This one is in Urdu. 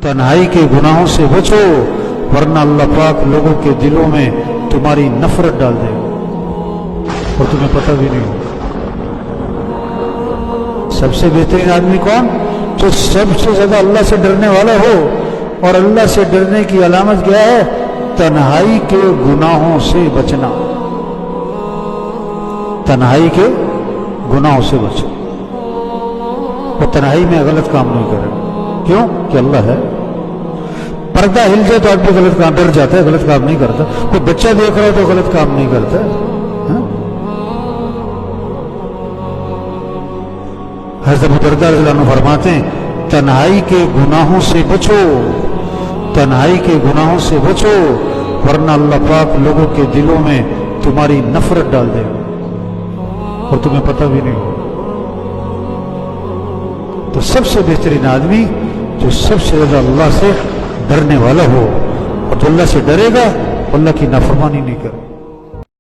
تنہائی کے گناہوں سے بچو ورنہ اللہ پاک لوگوں کے دلوں میں تمہاری نفرت ڈال دے گا اور تمہیں پتہ بھی نہیں ہوگا۔ سب سے بہترین آدمی کون؟ جو سب سے زیادہ اللہ سے ڈرنے والا ہو، اور اللہ سے ڈرنے کی علامت کیا ہے؟ تنہائی کے گناہوں سے بچنا، تنہائی کے گناہوں سے بچو، اور تنہائی میں غلط کام نہیں کرے۔ کیوں؟ کہ اللہ ہے۔ پردہ ہل جائے تو آدمی غلط کام، ڈر جاتا ہے، غلط کام نہیں کرتا۔ کوئی بچہ دیکھ رہا ہے تو غلط کام نہیں کرتا ہے۔ حضرت ابو درداء رضی اللہ عنہ فرماتے ہیں تنہائی کے گناہوں سے بچو، تنہائی کے گناہوں سے بچو ورنہ اللہ پاک لوگوں کے دلوں میں تمہاری نفرت ڈال دے گا اور تمہیں پتہ بھی نہیں ہوگا۔ تو سب سے بہترین آدمی جو سب سے زیادہ اللہ سے ڈرنے والا ہو، اور جو اللہ سے ڈرے گا اللہ کی نافرمانی نہیں کرے۔